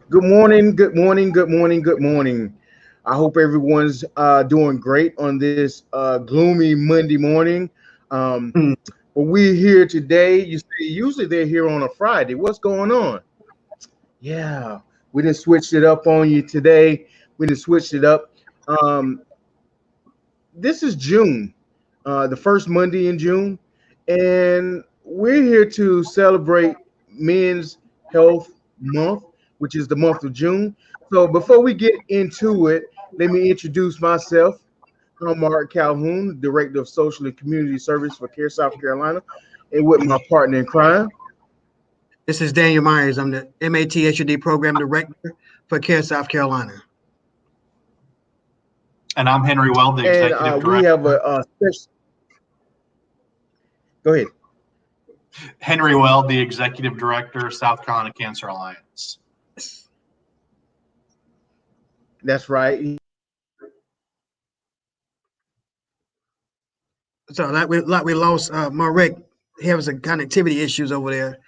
Good morning, good morning, good morning, good morning. I hope everyone's doing great on this gloomy Monday morning. Um, Mm. but we're here today. You see, usually they're here on a Friday. What's going on? Yeah, we just switched it up on you today. We just switched it up. Um, this is June, the first Monday in June, and we're here to celebrate Men's Health Month, which is the month of June. So before we get into it, let me introduce myself. I'm Mark Calhoun, Director of Social and Community Service for CARE South Carolina, and with my partner in crime. This is Daniel Myers. I'm the MAT Program Director for CARE South Carolina. And I'm Henry Weld, the And Executive we have Director. a special. Go ahead. Henry Weld, the Executive Director, South Carolina Cancer Alliance. That's right. So like we lost Marek. He has some connectivity issues over there.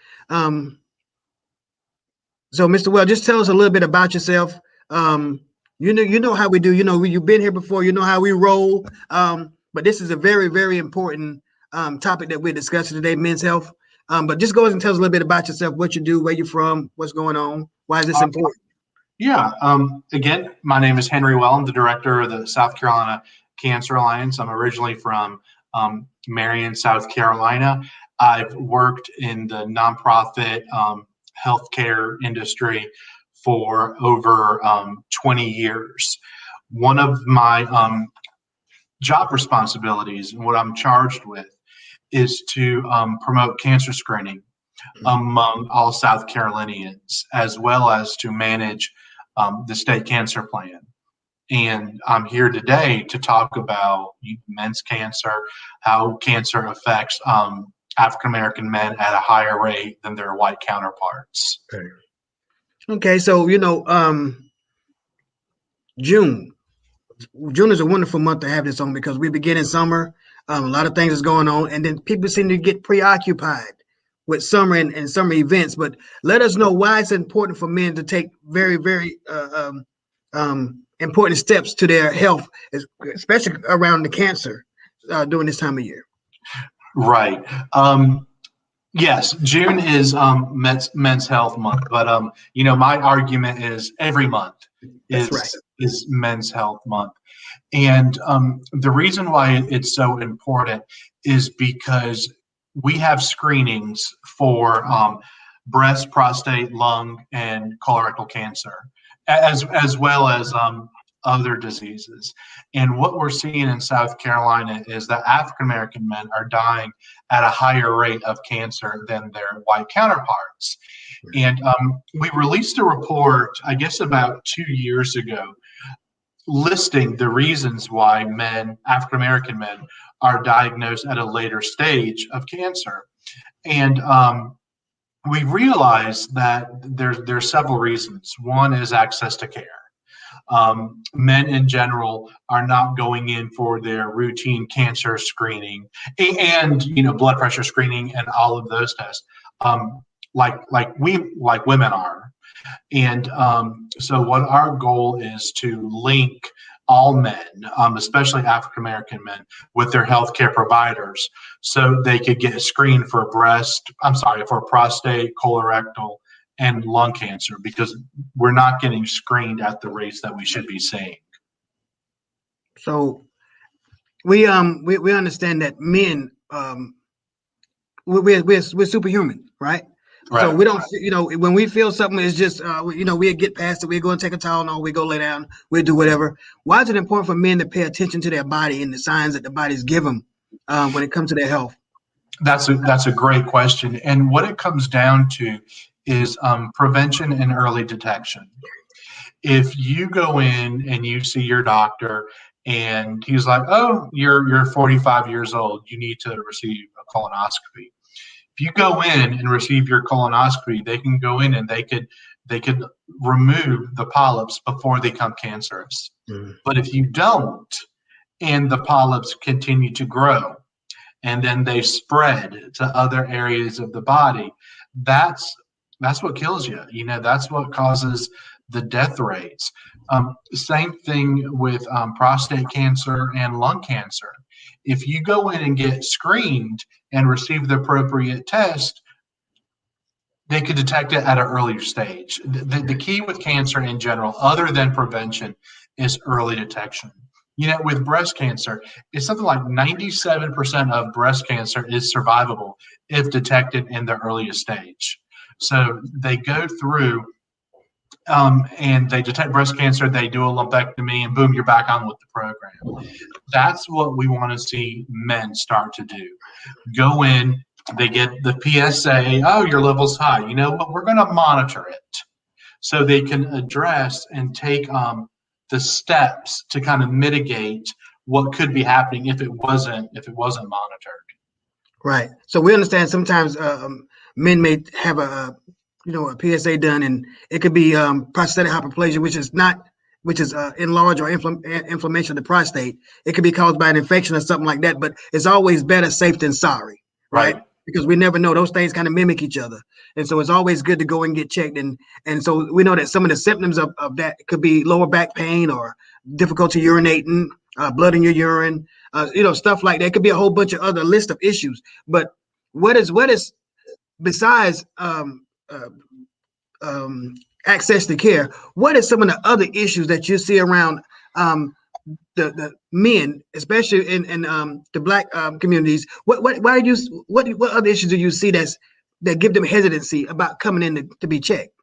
So Mr. Well, just tell us a little bit about yourself. You know how we do. You've been here before. You know how we roll. But this is a very, very important topic that we're discussing today, men's health. But just go ahead and tell us a little bit about yourself, what you do, where you're from, what's going on, why is this important? Yeah. Again, my name is Henry Weld. I'm the Director of the South Carolina Cancer Alliance. I'm originally from Marion, South Carolina. I've worked in the nonprofit healthcare industry for over 20 years. One of my job responsibilities and what I'm charged with is to promote cancer screening among all South Carolinians, as well as to manage the state cancer plan. And I'm here today to talk about men's cancer, how cancer affects African American men at a higher rate than their white counterparts. Okay, so June. June is a wonderful month to have this on because we begin in summer. A lot of things is going on, and then people seem to get preoccupied with summer and summer events. But let us know why it's important for men to take very, very important steps to their health, especially around the cancer during this time of year. Right. Yes, June is Men's Health Month, but my argument is every month That's right. is Men's Health Month, and the reason why it's so important is because we have screenings for breast, prostate, lung, and colorectal cancer, as well as other diseases. And what we're seeing in South Carolina is that African American men are dying at a higher rate of cancer than their white counterparts. And we released a report, I guess about 2 years ago, listing the reasons why African American men, are diagnosed at a later stage of cancer. And we realized that there's several reasons. One is access to care. Men in general are not going in for their routine cancer screening and blood pressure screening and all of those tests like women are. And so what our goal is to link all men, especially African American men, with their healthcare providers so they could get screened for prostate, colorectal, and lung cancer, because we're not getting screened at the rates that we should be seeing. So we understand that men we're superhuman, right? Right. So we don't, when we feel something is just, we'll get past it. We're going to take a Tylenol. We go lay down. We'll do whatever. Why is it important for men to pay attention to their body and the signs that the bodies give them when it comes to their health? That's a great question. And what it comes down to is prevention and early detection. If you go in and you see your doctor and he's like, oh, you're 45 years old, you need to receive a colonoscopy. If you go in and receive your colonoscopy, they can go in and they could remove the polyps before they become cancerous. But if you don't, and the polyps continue to grow, and then they spread to other areas of the body, that's That's what kills you. That's what causes the death rates. Same thing with prostate cancer and lung cancer. If you go in and get screened and receive the appropriate test, they could detect it at an earlier stage. The key with cancer in general, other than prevention, is early detection. With breast cancer, it's something like 97% of breast cancer is survivable if detected in the earliest stage. So they go through and they detect breast cancer, they do a lumpectomy, and boom, you're back on with the program. That's what we want to see men start to do. Go in, they get the PSA, oh, your level's high. You know what? We're going to monitor it so they can address and take the steps to kind of mitigate what could be happening if it wasn't monitored. Right. So we understand sometimes men may have a PSA done, and it could be prostatic hyperplasia, which is enlarged or inflammation of the prostate. It could be caused by an infection or something like that, but it's always better safe than sorry, right? Because we never know. Those things kind of mimic each other. And so it's always good to go and get checked. And so we know that some of the symptoms of that could be lower back pain or difficulty urinating, blood in your urine, stuff like that. It could be a whole bunch of other list of issues. But what is besides access to care, what are some of the other issues that you see around the men, especially in the Black communities? What other issues do you see that give them hesitancy about coming in to be checked?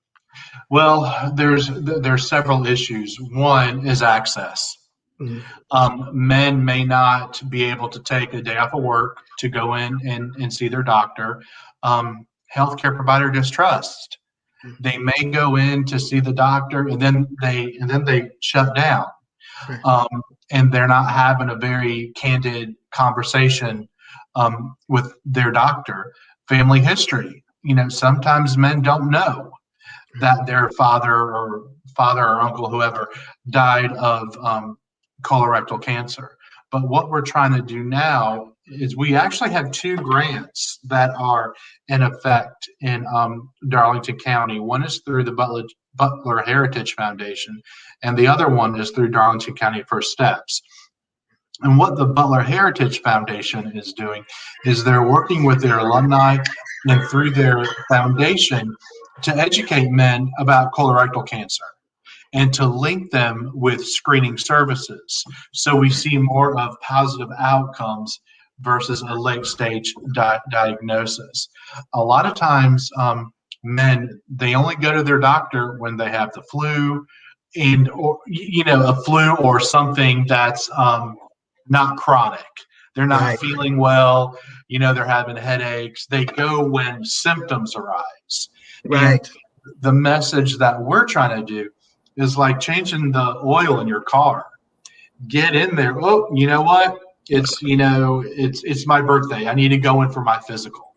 Well, there's several issues. One is access. Mm-hmm. Men may not be able to take a day off of work to go in and see their doctor. Healthcare provider distrust. Mm-hmm. They may go in to see the doctor and then they shut down. Right. And they're not having a very candid conversation with their doctor. Family history. Sometimes men don't know that their father or uncle, whoever, died of colorectal cancer. But what we're trying to do now is we actually have 2 grants that are in effect in Darlington County. One is through the Butler Heritage Foundation, and the other one is through Darlington County First Steps. And what the Butler Heritage Foundation is doing is they're working with their alumni and through their foundation to educate men about colorectal cancer and to link them with screening services. So we see more of positive outcomes versus a late stage diagnosis. A lot of times men, they only go to their doctor when they have the flu or a flu or something that's not chronic. They're not feeling well, they're having headaches. They go when symptoms arise. Right. And the message that we're trying to do is like changing the oil in your car. Get in there. Oh, you know what? It's my birthday. I need to go in for my physical.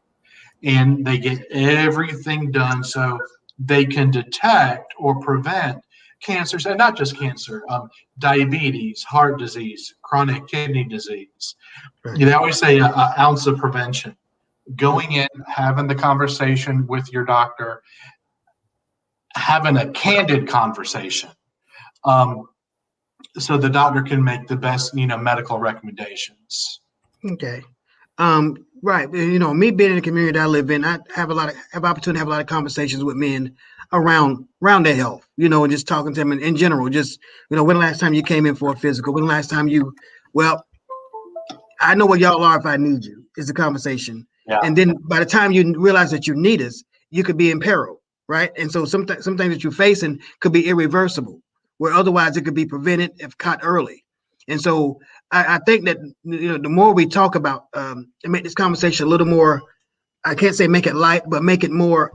And they get everything done so they can detect or prevent cancers, and not just cancer, diabetes, heart disease, chronic kidney disease. Right. They always say an ounce of prevention. Going in, having the conversation with your doctor, having a candid conversation, so the doctor can make the best, medical recommendations. Okay. Right. Me being in the community that I live in, I have opportunity to have a lot of conversations with men around their health, and just talking to them in general. Just, when the last time you came in for a physical? When the last time I know where y'all are if I need you, is the conversation. Yeah. And then by the time you realize that you need us, you could be in peril, right? And so some things that you're facing could be irreversible, where otherwise it could be prevented if caught early. And so I think that the more we talk about and make this conversation a little more, I can't say make it light, but make it more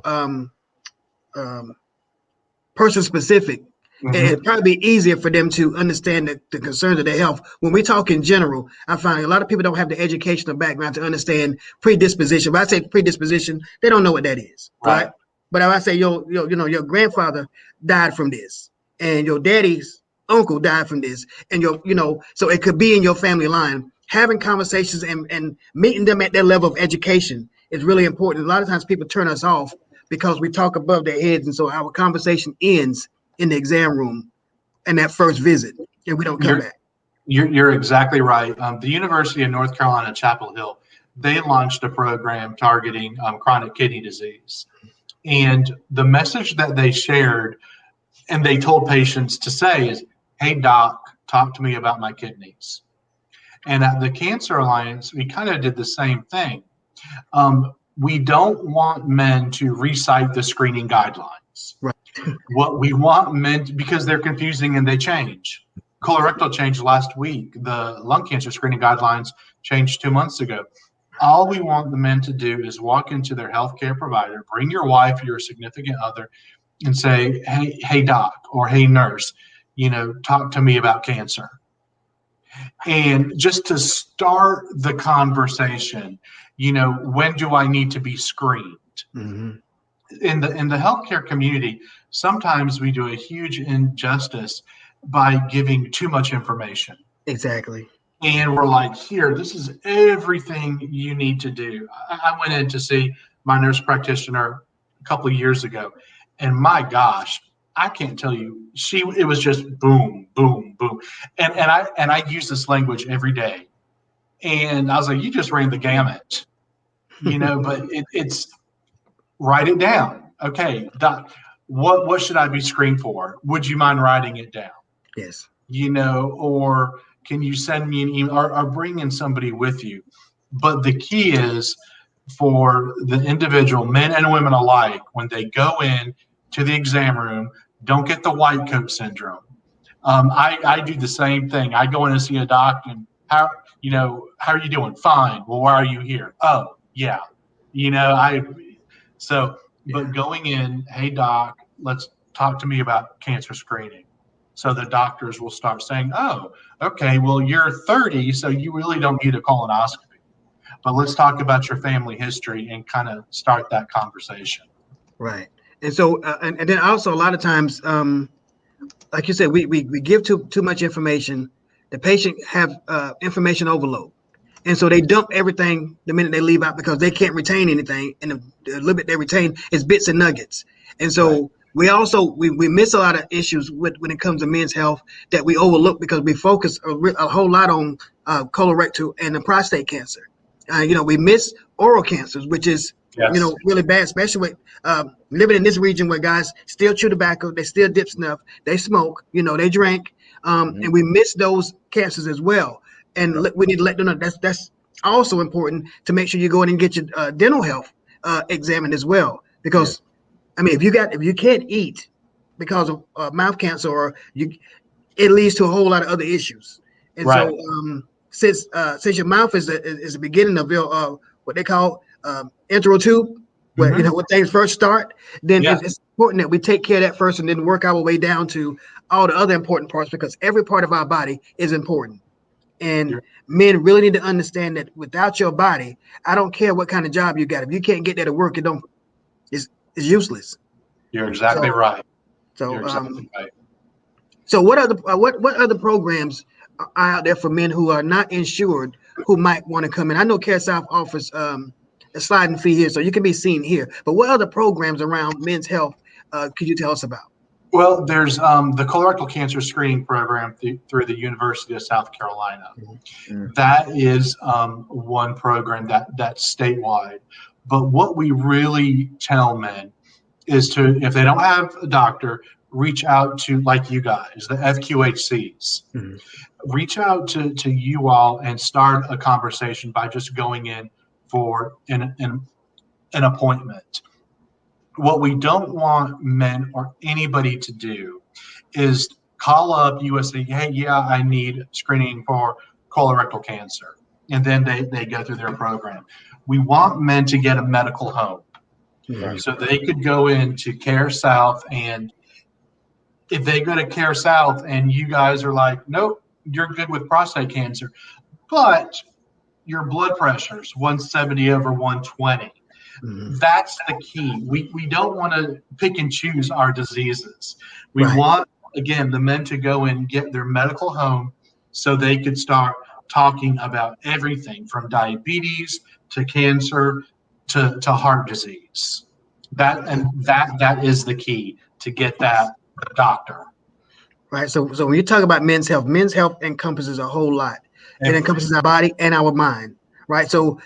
person specific. Mm-hmm. It'd probably be easier for them to understand the concerns of their health. When we talk in general, I find a lot of people don't have the educational background to understand predisposition. When I say predisposition, they don't know what that is, right? But if I say your grandfather died from this, and your daddy's uncle died from this, and so it could be in your family line. Having conversations and meeting them at their level of education is really important. A lot of times people turn us off because we talk above their heads. And so our conversation ends in the exam room and that first visit, and we don't come back. You're exactly right. The University of North Carolina, Chapel Hill, they launched a program targeting chronic kidney disease. And the message that they shared and they told patients to say is, hey, doc, talk to me about my kidneys. And at the Cancer Alliance, we kind of did the same thing. We don't want men to recite the screening guidelines. Right. What we want men to, because they're confusing and they change. Colorectal changed last week. The lung cancer screening guidelines changed 2 months ago. All we want the men to do is walk into their healthcare provider, bring your wife, your significant other, and say, hey, doc, or hey, nurse, talk to me about cancer. And just to start the conversation, when do I need to be screened? Mm-hmm. In the healthcare community, sometimes we do a huge injustice by giving too much information. Exactly. And we're like, here, this is everything you need to do. I went in to see my nurse practitioner a couple of years ago, and my gosh, I can't tell you, it was just boom, boom, boom. And I use this language every day. And I was like, you just ran the gamut, but it's write it down. Okay, doc, what should I be screened for? Would you mind writing it down? Yes. Or can you send me an email or bring in somebody with you? But the key is for the individual, men and women alike, when they go in to the exam room, don't get the white coat syndrome. I do the same thing. I go in and see a doc, and how are you doing? Fine. Well, why are you here? Oh, yeah. But going in, hey doc, let's talk to me about cancer screening. So the doctors will start saying, oh, okay, well, you're 30, so you really don't need a colonoscopy. But let's talk about your family history and kind of start that conversation. Right. And so, and then also a lot of times, like you said, we give too much information. The patient have information overload. And so they dump everything the minute they leave out because they can't retain anything. And the little bit they retain is bits and nuggets. And so we also, we miss a lot of issues when it comes to men's health that we overlook because we focus a whole lot on colorectal and the prostate cancer. We miss oral cancers, which is, really bad, especially with living in this region where guys still chew tobacco, they still dip snuff, they smoke, they drink, and we miss those cancers as well. And we need to let them know that's also important to make sure you go in and get your dental health examined as well. Because, if you can't eat because of mouth cancer, or it leads to a whole lot of other issues. And so, since your mouth is the beginning of your what they call enteral tube, where when things first start, then it's important that we take care of that first and then work our way down to all the other important parts, because every part of our body is important. And men really need to understand that without your body, I don't care what kind of job you got. If you can't get there to work, it's useless. You're exactly right. So, You're exactly right. So what other programs are out there for men who are not insured who might want to come in? I know Care South offers a sliding fee here, so you can be seen here. But what other programs around men's health could you tell us about? Well, there's the colorectal cancer screening program through the University of South Carolina. That is one program that's statewide. But what we really tell men is if they don't have a doctor, reach out to, like you guys, the FQHCs. Reach out to you all and start a conversation by just going in for an appointment. What we don't want men or anybody to do is call up USC, hey, I need screening for colorectal cancer. And then they go through their program. We want men to get a medical home. So they could go into Care South, and if they go to Care South and you guys are like, nope, you're good with prostate cancer, but your blood pressure's 170 over 120. That's the key. We don't want to pick and choose our diseases. We want, again, the men to go and get their medical home so they could start talking about everything from diabetes to cancer to heart disease. That is the key to get that doctor. Right. So when you talk about men's health encompasses a whole lot. It encompasses our body and our mind. Right. So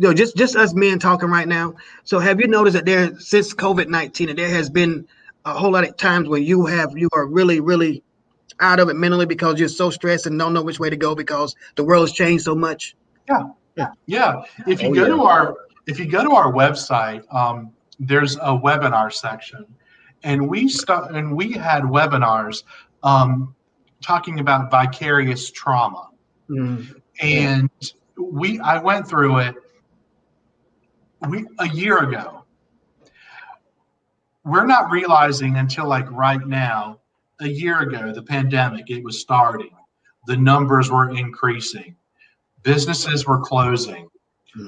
just us men talking right now. So have you noticed that since COVID-19, there has been a whole lot of times when you are really, really out of it mentally because you're so stressed and don't know which way to go because the world's changed so much? Yeah. If you go to our website, there's a webinar section, and we had webinars talking about vicarious trauma, and I went through it a year ago. We're not realizing until like right now, a year ago, the pandemic, it was starting. The numbers were increasing. Businesses were closing.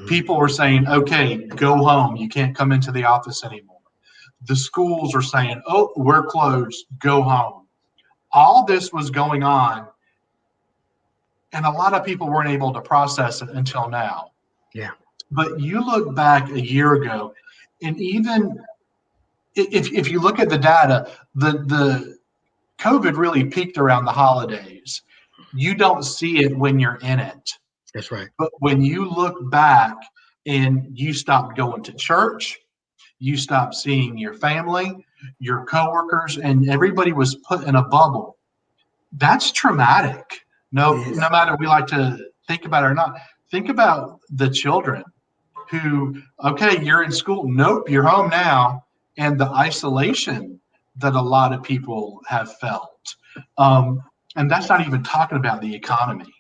People were saying, okay, go home. You can't come into the office anymore. The schools were saying, oh, we're closed. Go home. All this was going on, and a lot of people weren't able to process it until now. Yeah. But you look back a year ago, and even if you look at the data, the COVID really peaked around the holidays. You don't see it when you're in it. That's right. But when you look back and you stopped going to church, you stopped seeing your family, your coworkers, and everybody was put in a bubble. That's traumatic. No matter we like to think about it or not, think about the children who, okay, you're in school. Nope, you're home now. And the isolation that a lot of people have felt. And that's not even talking about the economy,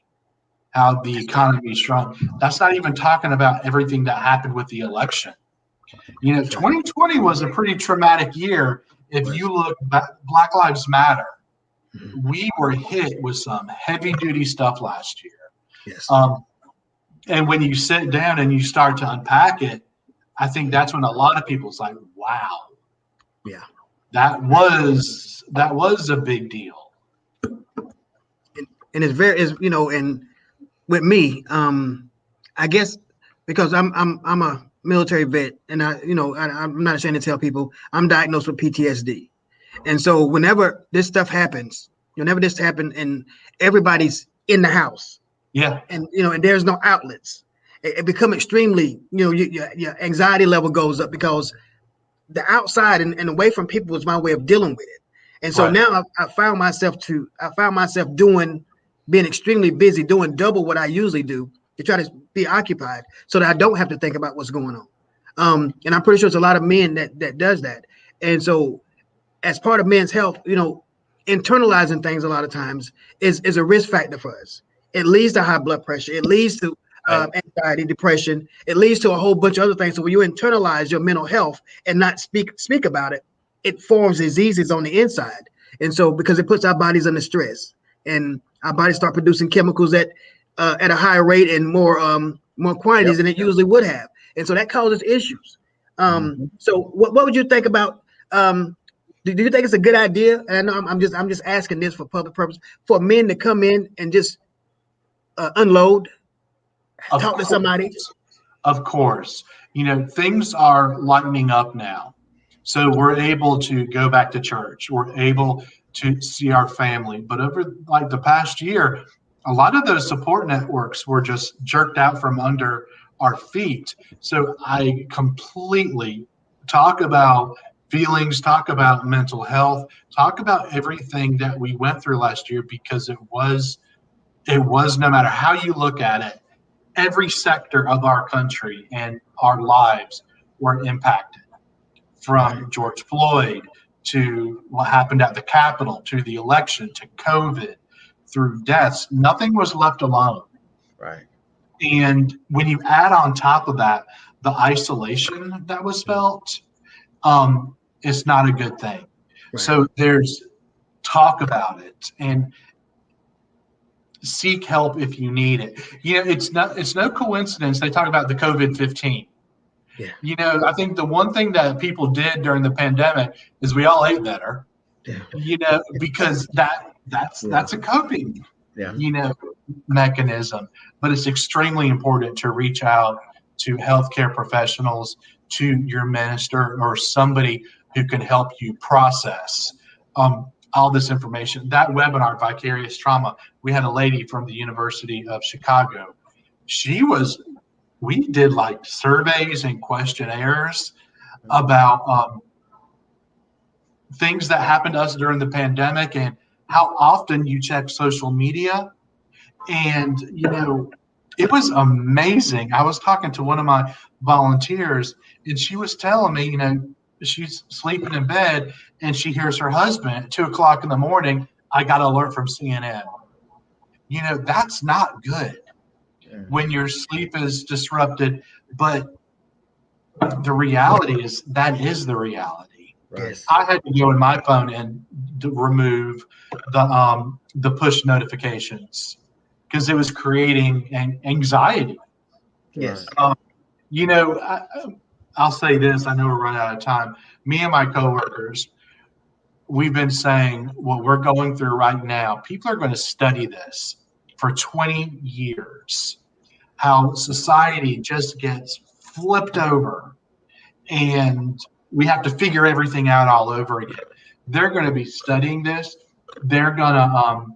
how the economy shrunk. That's not even talking about everything that happened with the election. 2020 was a pretty traumatic year. If you look back, Black Lives Matter, we were hit with some heavy duty stuff last year. Yes. And when you sit down and you start to unpack it, I think that's when a lot of people's like, wow. Yeah. That was a big deal. And and with me, I guess because I'm a military vet, and I'm not ashamed to tell people I'm diagnosed with PTSD. And so whenever this stuff happens, and everybody's in the house, and and there's no outlets, it become extremely, your anxiety level goes up because the outside and away from people was my way of dealing with it. And so now I found myself being extremely busy, doing double what I usually do to try to be occupied so that I don't have to think about what's going on. And I'm pretty sure it's a lot of men that does that. And so as part of men's health, internalizing things a lot of times is a risk factor for us. It leads to high blood pressure. It leads to anxiety, depression. It leads to a whole bunch of other things. So when you internalize your mental health and not speak about it, it forms diseases on the inside. And so because it puts our bodies under stress, and our bodies start producing chemicals at a higher rate and more quantities than it usually would have. And so that causes issues. So what would you think about, do you think it's a good idea? And I know I'm just asking this for public purpose, for men to come in and just unload, talk to somebody? Of course. Things are lightening up now. So we're able to go back to church. We're able to see our family. But over like the past year, a lot of those support networks were just jerked out from under our feet. So I completely talk about feelings, talk about mental health, talk about everything that we went through last year, because it was no matter how you look at it, every sector of our country and our lives were impacted, from George Floyd to what happened at the Capitol, to the election, to COVID, through deaths. Nothing was left alone. Right. And when you add on top of that the isolation that was felt, it's not a good thing. Right. So there's talk about it and seek help if you need it. It's no coincidence they talk about the COVID-15. Yeah. I think the one thing that people did during the pandemic is we all ate better. Yeah. Because that's a coping mechanism. But it's extremely important to reach out to healthcare professionals, to your minister or somebody who can help you process all this information. That webinar, Vicarious Trauma, we had a lady from the University of Chicago. We did like surveys and questionnaires about things that happened to us during the pandemic and how often you check social media. And, it was amazing. I was talking to one of my volunteers, and she was telling me, she's sleeping in bed and she hears her husband at 2:00 in the morning, I got an alert from CNN. That's not good when your sleep is disrupted. But the reality is that is the reality. Yes. I had to go in my phone and remove the push notifications because it was creating anxiety. Yes. I'll say this. I know we're running out of time. Me and my coworkers, we've been saying what we're going through right now. People are going to study this for 20 years, how society just gets flipped over and we have to figure everything out all over again. They're going to be studying this. They're going to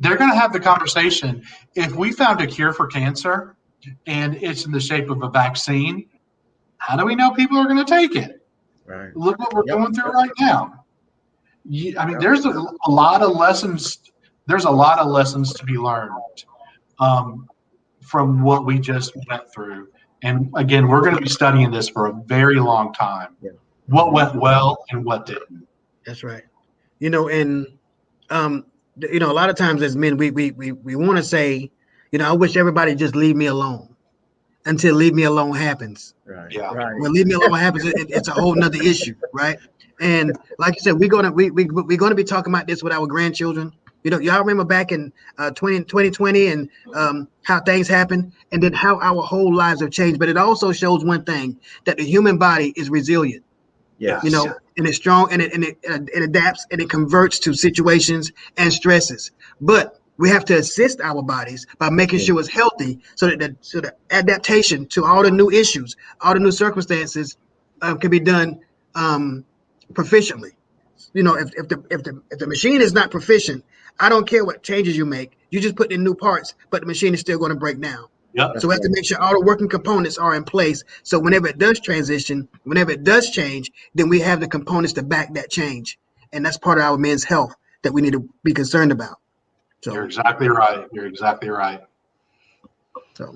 have the conversation. If we found a cure for cancer and it's in the shape of a vaccine, how do we know people are going to take it? Right. Look what we're going through right now. There's a lot of lessons. There's a lot of lessons to be learned from what we just went through. And again, we're going to be studying this for a very long time. Yeah. What went well and what didn't. That's right. And a lot of times as men, we want to say, I wish everybody just leave me alone until leave me alone happens. Right. Yeah. Right. When leave me alone happens, it's a whole nother issue, right? And like you said, we're gonna be talking about this with our grandchildren. Y'all remember back in 2020 and how things happened, and then how our whole lives have changed. But it also shows one thing, that the human body is resilient. Yes. And it's strong, and it adapts, and it converts to situations and stresses. But we have to assist our bodies by making sure it's healthy, so that the adaptation to all the new issues, all the new circumstances, can be done proficiently. If the machine is not proficient, I don't care what changes you make. You just put in new parts, but the machine is still going to break down. Yep. So we have to make sure all the working components are in place. So whenever it does transition, whenever it does change, then we have the components to back that change. And that's part of our men's health that we need to be concerned about. So You're exactly right. So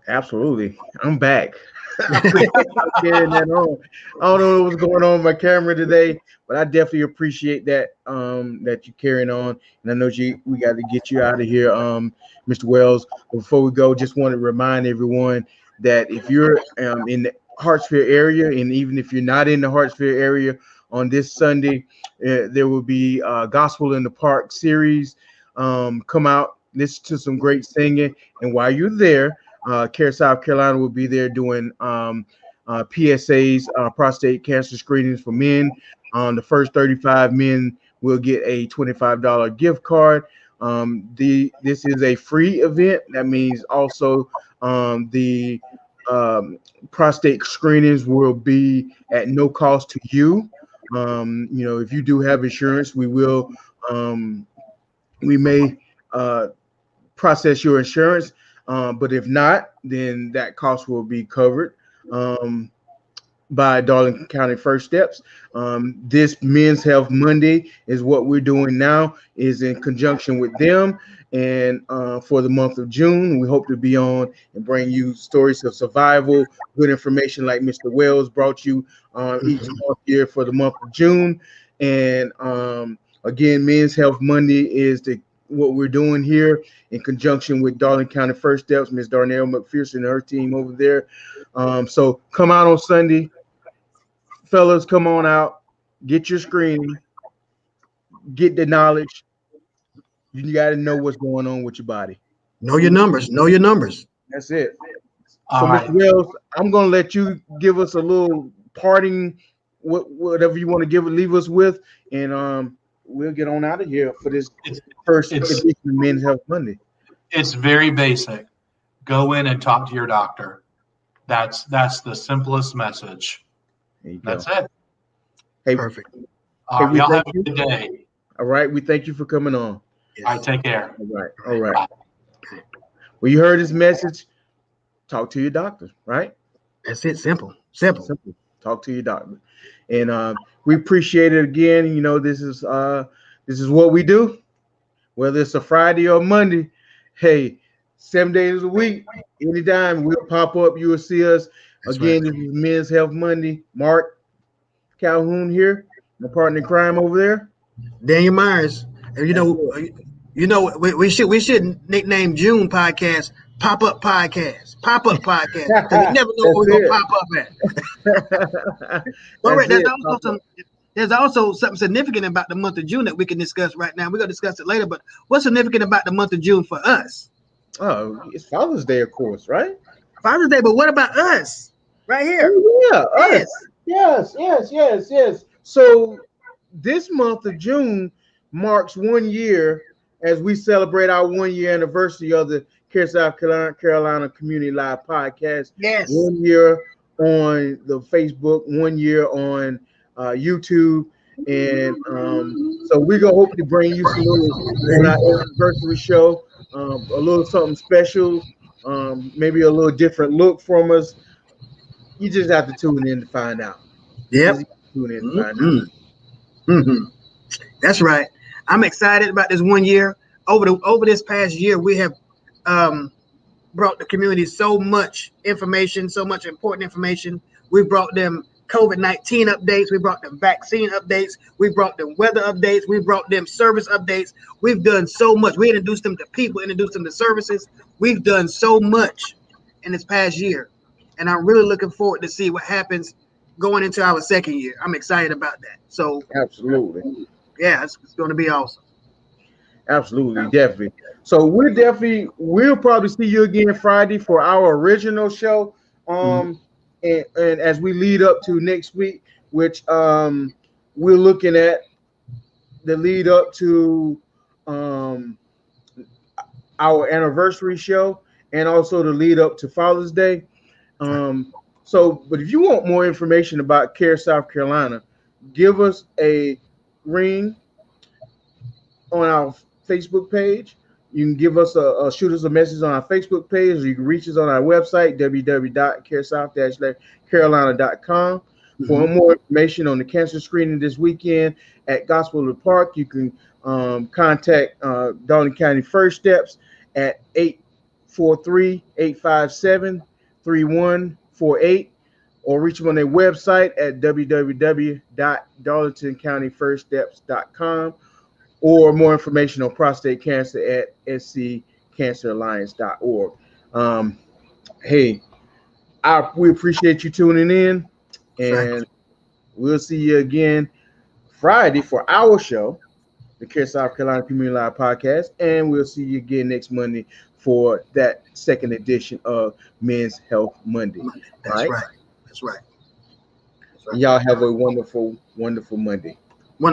Absolutely. I'm back. I'm carrying that on. I don't know what's going on with my camera today, but I definitely appreciate that that you're carrying on. And I know we got to get you out of here, Mr. Wells. Before we go, just want to remind everyone that if you're in the Hartsfield area, and even if you're not in the Hartsfield area, on this Sunday, there will be Gospel in the Park series. Come out, listen to some great singing, and while you're there, South Carolina will be there doing PSAs, prostate cancer screenings for men. The first 35 men will get a $25 gift card. This is a free event. That means also the prostate screenings will be at no cost to you. If you do have insurance, we may process your insurance. But if not, then that cost will be covered by Darlington County First Steps. This Men's Health Monday is what we're doing now, is in conjunction with them. And for the month of June, we hope to be on and bring you stories of survival, good information like Mr. Wells brought you each month here for the month of June. And again, Men's Health Monday is what we're doing here in conjunction with Darlington County First Steps, Ms. Darnell McPherson and her team over there. So come out on Sunday. Fellas, come on out. Get your screening. Get the knowledge. You got to know what's going on with your body. know your numbers. Know your numbers. That's it. All So, right. Mr. Wells, I'm going to let you give us a little parting, whatever you want to leave us with, and we'll get on out of here for this first edition of Men's Health Monday. It's very basic. Go in and talk to your doctor. That's the simplest message. There you go. That's it. Hey, Perfect. All right, we y'all have thank a you. good day. All right. We thank you for coming on. Yes. All right, take care. All right. All right. Well, you heard this message. Talk to your doctor, right? That's it. Simple. Simple. Simple. Talk to your doctor. And we appreciate it again. You know, this is what we do. Whether it's a Friday or Monday, hey, 7 days a week, anytime we'll pop up. You will see us. That's Again, right. This is Men's Health Monday. Mark Calhoun here, my partner in crime over there. Daniel Myers. And we should nickname June podcast Pop-Up Podcast. Pop-Up Podcast. Because you never know where we're gonna pop up at. All right, there's also something significant about the month of June that we can discuss right now. We're gonna discuss it later, but what's significant about the month of June for us? Oh, it's Father's Day, of course, right? Father's Day, but what about us? Right here. Oh, yeah, us. Yes. So this month of June marks 1 year as we celebrate our 1 year anniversary of the Care South Carolina Community Live podcast. Yes. 1 year on the Facebook, 1 year on YouTube, and so we're gonna hopefully bring you some little on our anniversary show, a little something special, maybe a little different look from us. You just have to tune in to find out. Yep. Tune in to find out. That's right. I'm excited about this 1 year. Over this past year, we have brought the community so much information, so much important information. We brought them COVID-19 updates. We brought them vaccine updates. We brought them weather updates. We brought them service updates. We've done so much. We introduced them to people, introduced them to services. We've done so much in this past year. And I'm really looking forward to see what happens going into our second year. I'm excited about that. So Absolutely. Yeah, it's going to be awesome. Absolutely, definitely. So we'll probably see you again Friday for our original show. And as we lead up to next week, which we're looking at the lead up to our anniversary show and also the lead up to Father's Day. But if you want more information about Care South Carolina, give us a ring on our Facebook page. You can give us shoot us a message on our Facebook page, or you can reach us on our website, www.caresouth-carolina.com. For more information on the cancer screening this weekend at Gospel of the Park, you can contact Darlington County First Steps at 843-857-3148, or reach them on their website at www.darlingtoncountyfirststeps.com, or more information on prostate cancer at sccanceralliance.org. Hey, we appreciate you tuning in, and we'll see you again Friday for our show, the Care South Carolina Community Live podcast, and we'll see you again next Monday for that second edition of Men's Health Monday. That's right. Y'all have a wonderful, wonderful Monday.